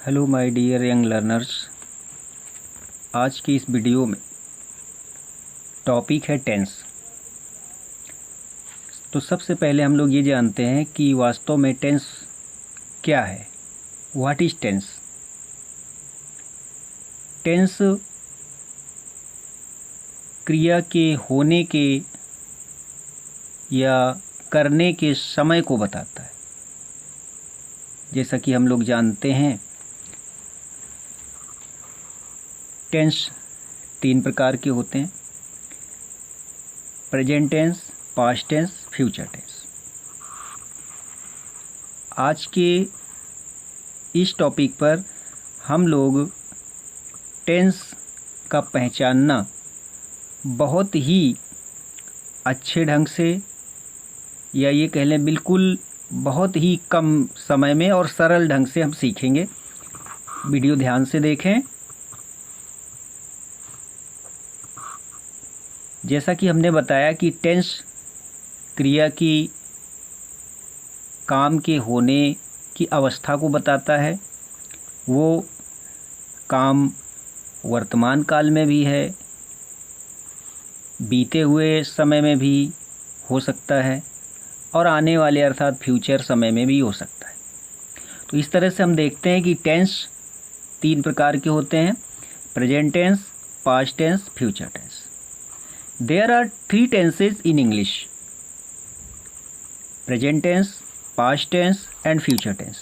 Hello my dear young learners. आज की इस वीडियो में टॉपिक है टेंस। तो सबसे पहले हम लोग ये जानते हैं कि वास्तव में टेंस क्या है। What is tense? टेंस क्रिया के होने के या करने के समय को बताता है। जैसा कि हम लोग जानते हैं, टेंस 3 प्रकार के होते हैं: present tense, past tense, future tense. आज के इस टॉपिक पर हम लोग टेंस का पहचानना बहुत ही अच्छे ढंग से, या ये कह लें बिल्कुल बहुत ही कम समय में और सरल ढंग से हम सीखेंगे। वीडियो ध्यान से देखें। जैसा कि हमने बताया कि टेंस क्रिया की काम के होने की अवस्था को बताता है। वो काम वर्तमान काल में भी है, बीते हुए समय में भी हो सकता है और आने वाले अर्थात फ्यूचर समय में भी हो सकता है। तो इस तरह से हम देखते हैं कि टेंस 3 प्रकार के होते हैं: present tense, past tense, future tense. There are 3 tenses in English: present tense, past tense and future tense.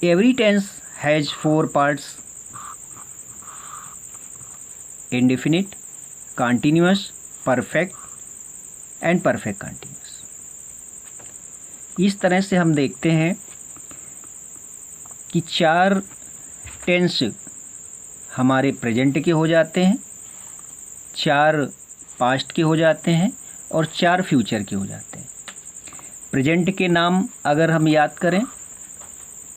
Every tense has 4 parts: indefinite, continuous, perfect and perfect continuous। इस तरह से हम देखते हैं कि 4 टेंस हमारे प्रेजेंट के हो जाते हैं, 4 पास्ट के हो जाते हैं और 4 फ्यूचर के हो जाते हैं। प्रेजेंट के नाम अगर हम याद करें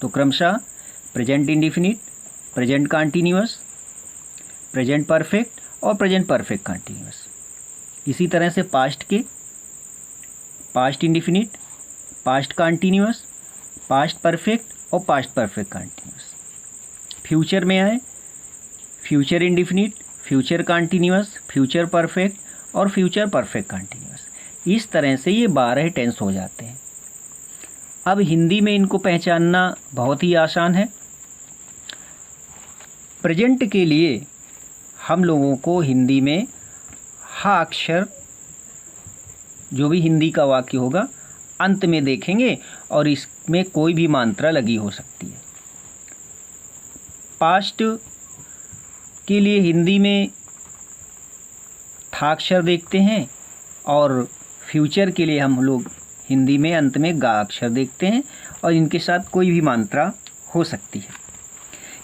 तो क्रमशः present indefinite, present continuous, present perfect और प्रेजेंट परफेक्ट कंटीन्यूअस। इसी तरह से पास्ट के past indefinite, past continuous, past perfect और पास्ट परफेक्ट कंटीन्यूअस। फ्यूचर में आए future indefinite, future continuous, future perfect और फ्यूचर परफेक्ट कंटीन्यूअस। इस तरह से ये 12 टेंस हो जाते हैं। अब हिंदी में इनको पहचानना बहुत ही आसान है। प्रेजेंट के लिए हम लोगों को हिंदी में हा अक्षर, जो भी हिंदी का वाक्य होगा, अंत में देखेंगे और इसमें कोई भी मात्रा लगी हो सकती है। पास्ट के लिए हिंदी में था अक्षर देखते हैं और फ्यूचर के लिए हम लोग हिंदी में अंत में गा अक्षर देखते हैं और इनके साथ कोई भी मात्रा हो सकती है।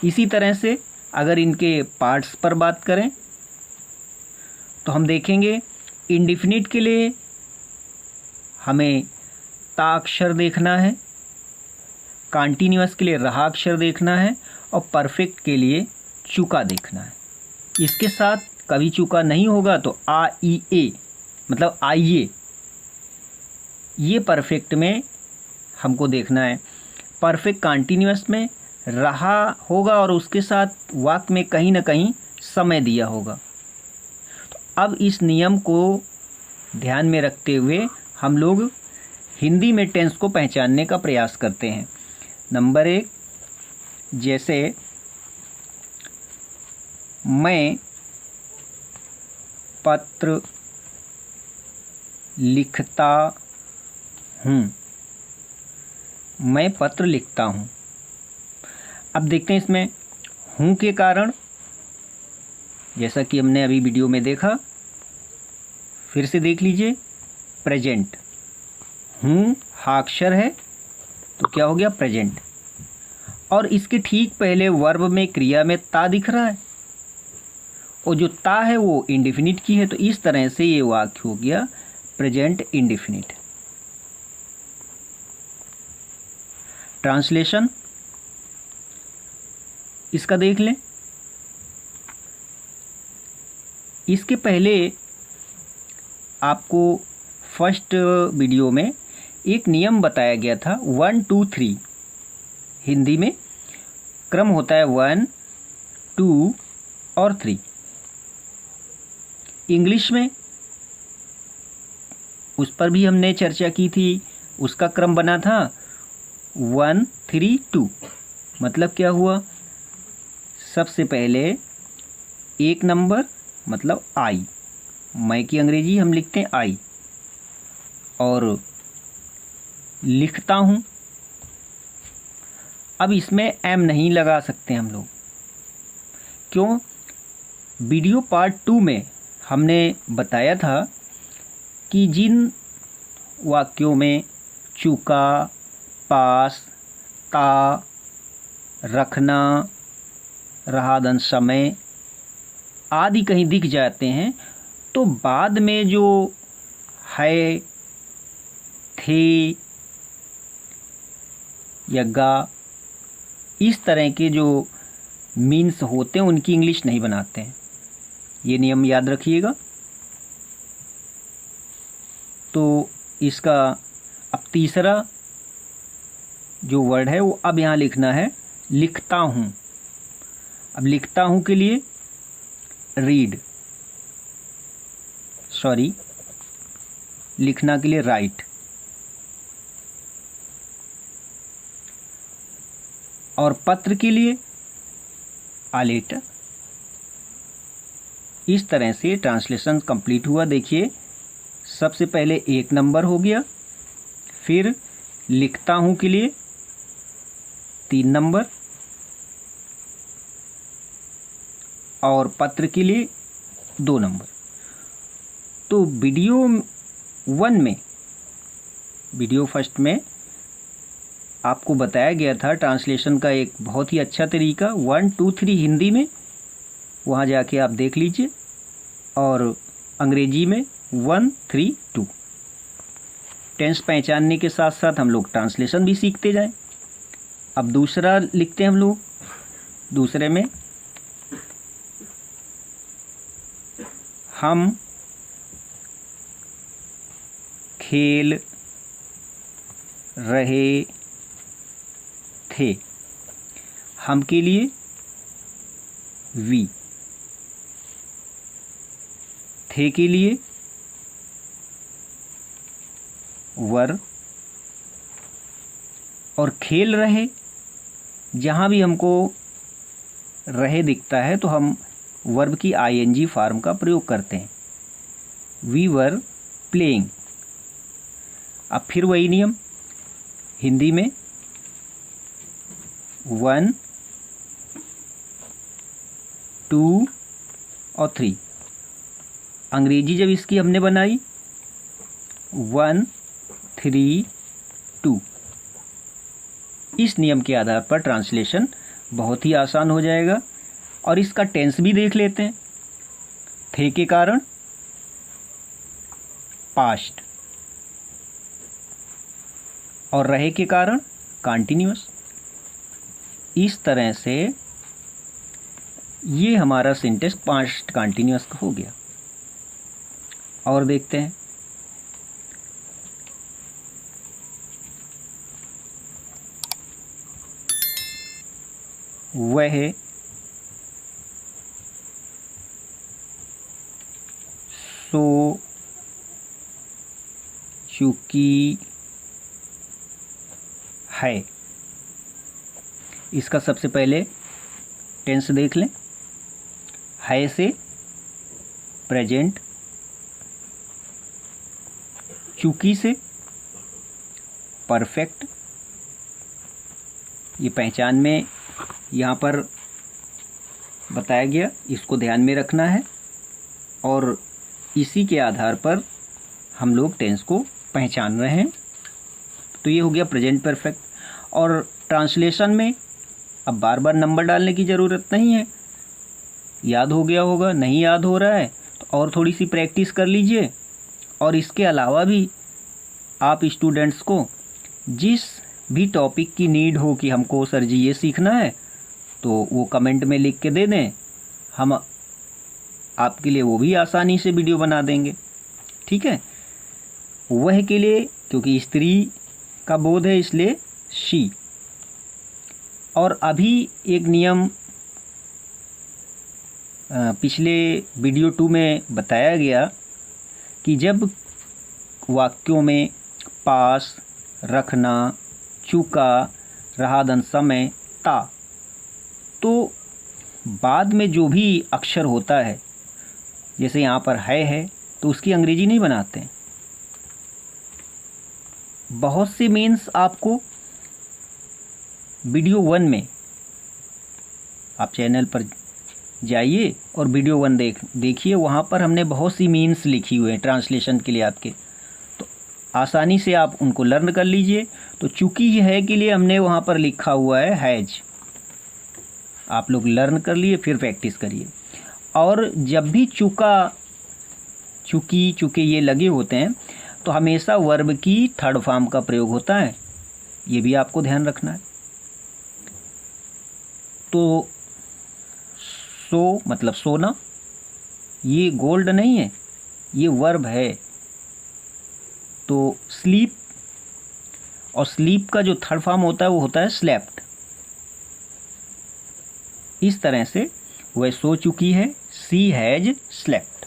इसी तरह से अगर इनके पार्ट्स पर बात करें तो हम देखेंगे इंडिफिनिट के लिए हमें ता अक्षर देखना है, कंटीन्यूअस के लिए रहा अक्षर देखना है और परफेक्ट के लिए चुका देखना है। इसके साथ कभी चुका नहीं होगा तो आ ई ए मतलब आइए, ये परफेक्ट में हमको देखना है। परफेक्ट कंटीन्यूअस में रहा होगा और उसके साथ वाक्य में कहीं ना कहीं समय दिया होगा। तो अब इस नियम को ध्यान में रखते हुए हम लोग हिंदी में टेंस को पहचानने का प्रयास करते हैं। नंबर 1, जैसे मैं पत्र लिखता हूँ। मैं पत्र लिखता हूँ। अब देखते हैं इसमें हूँ के कारण, जैसा कि हमने अभी वीडियो में देखा, फिर से देख लीजिए। प्रेजेंट, हूँ हा अक्षर है तो क्या हो गया? प्रेजेंट। और इसके ठीक पहले वर्ब में, क्रिया में ता दिख रहा है और जो ता है वो इंडिफिनिट की है। तो इस तरह से ये वाक्य हो गया प्रेजेंट इंडिफिनिट। ट्रांसलेशन इसका देख लें। इसके पहले आपको फर्स्ट वीडियो में एक नियम बताया गया था 1 2 3। हिंदी में क्रम होता है 1 2 और 3। इंग्लिश में उस पर भी हमने चर्चा की थी, उसका क्रम बना था 1 3 2। मतलब क्या हुआ, सबसे पहले एक नंबर मतलब आई, मैं की अंग्रेजी हम लिखते हैं आई, और लिखता हूँ। अब इसमें एम नहीं लगा सकते हम लोग, क्यों? वीडियो पार्ट 2 में हमने बताया था कि जिन वाक्यों में चुका, पास, ता, रखना, रहा समय आदि कहीं दिख जाते हैं, तो बाद में जो है, थे या गा, इस तरह के जो मीन्स होते हैं उनकी इंग्लिश नहीं बनाते हैं। ये नियम याद रखिएगा। तो इसका अब तीसरा जो वर्ड है वो अब यहाँ लिखना है, लिखता हूँ। अब लिखता हूँ के लिए रीड, सॉरी, लिखना के लिए राइट, और पत्र के लिए आ लेटर। इस तरह से ट्रांसलेशन कंप्लीट हुआ। देखिए, सबसे पहले एक नंबर हो गया, फिर लिखता हूँ के लिए 3 नंबर, और पत्र के लिए 2 नंबर। तो वीडियो 1 में, वीडियो फर्स्ट में आपको बताया गया था ट्रांसलेशन का एक बहुत ही अच्छा तरीका 1 2 3 हिंदी में, वहाँ जाके आप देख लीजिए, और अंग्रेजी में 1 3 2। टेंस पहचानने के साथ साथ हम लोग ट्रांसलेशन भी सीखते जाएं। अब दूसरा लिखते हैं हम लोग। दूसरे में हम खेल रहे थे। हम के लिए वी, थे के लिए वर, और खेल रहे, जहाँ भी हमको रहे दिखता है तो हम वर्ब की आईएनजी फॉर्म का प्रयोग करते हैं। We were playing. अब फिर वही नियम हिंदी में 1 2 और 3। अंग्रेजी जब इसकी हमने बनाई 1 3 2। इस नियम के आधार पर ट्रांसलेशन बहुत ही आसान हो जाएगा। और इसका टेंस भी देख लेते हैं। थे के कारण पास्ट, और रहे के कारण कंटिन्यूअस। इस तरह से ये हमारा सेंटेंस पास्ट कंटिन्यूअस का हो गया। और देखते हैं, वह सो चुकी है। इसका सबसे पहले टेंस देख लें। है से प्रेजेंट, चुकी से परफेक्ट। ये पहचान में यहाँ पर बताया गया, इसको ध्यान में रखना है, और इसी के आधार पर हम लोग टेंस को पहचान रहे हैं। तो ये हो गया प्रेजेंट परफेक्ट। और ट्रांसलेशन में अब बार बार नंबर डालने की ज़रूरत नहीं है, याद हो गया होगा। नहीं याद हो रहा है तो और थोड़ी सी प्रैक्टिस कर लीजिए। और इसके अलावा भी आप स्टूडेंट्स को जिस भी टॉपिक की नीड हो कि हमको सर जी ये सीखना है, तो वो कमेंट में लिख के दे दें, हम आपके लिए वो भी आसानी से वीडियो बना देंगे। ठीक है। वह के लिए क्योंकि स्त्री का बोध है इसलिए शी। और अभी एक नियम पिछले वीडियो 2 में बताया गया कि जब वाक्यों में पास, रखना, चुका, रहा दन समय, ता, तो बाद में जो भी अक्षर होता है, जैसे यहाँ पर है तो उसकी अंग्रेजी नहीं बनाते हैं। बहुत से मीन्स आपको वीडियो 1 में, आप चैनल पर जाइए और वीडियो 1 देखिए, वहाँ पर हमने बहुत सी मीन्स लिखी हुए हैं ट्रांसलेशन के लिए आपके, तो आसानी से आप उनको लर्न कर लीजिए। तो चूंकि है के लिए हमने वहाँ पर लिखा हुआ है हैज, आप लोग लर्न कर लिए फिर प्रैक्टिस करिए। और जब भी चुका, चुकी, चुके ये लगे होते हैं तो हमेशा वर्ब की थर्ड फॉर्म का प्रयोग होता है, ये भी आपको ध्यान रखना है। तो सो मतलब सोना, ये गोल्ड नहीं है, ये वर्ब है। तो स्लीप, और स्लीप का जो थर्ड फॉर्म होता है वो होता है स्लेप्ट। इस तरह से वह सो चुकी है, सी हैज स्लेप्ट।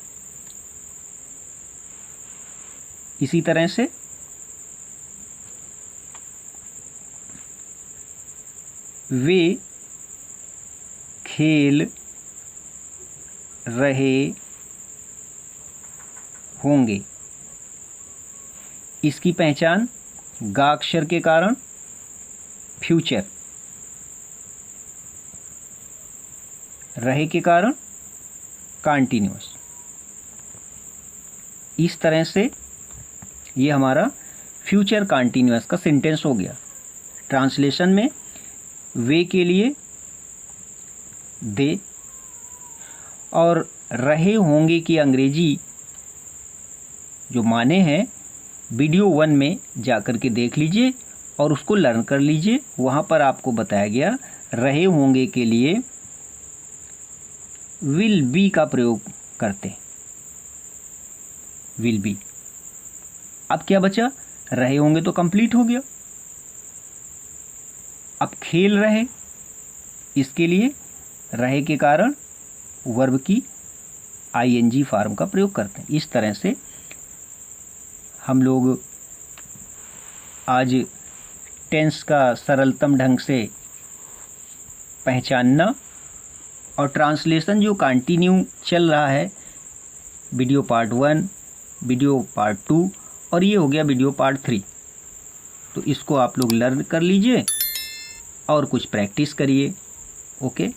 इसी तरह से वे खेल रहे होंगे, इसकी पहचान गा अक्षर के कारण फ्यूचर, रहे के कारण कंटीन्यूअस। इस तरह से ये हमारा फ्यूचर कंटीन्यूअस का सेंटेंस हो गया। ट्रांसलेशन में वे के लिए दे, और रहे होंगे की अंग्रेजी जो माने हैं वीडियो 1 में जाकर के देख लीजिए और उसको लर्न कर लीजिए। वहाँ पर आपको बताया गया रहे होंगे के लिए विल बी का प्रयोग करते, विल बी। अब क्या बचा, रहे होंगे तो कंप्लीट हो गया। अब खेल रहे, इसके लिए रहे के कारण वर्ब की आईएनजी फॉर्म का प्रयोग करते हैं। इस तरह से हम लोग आज टेंस का सरलतम ढंग से पहचानना और ट्रांसलेशन जो कंटिन्यू चल रहा है, वीडियो पार्ट 1, वीडियो पार्ट 2 और ये हो गया वीडियो पार्ट 3, तो इसको आप लोग लर्न कर लीजिए और कुछ प्रैक्टिस करिए। ओके।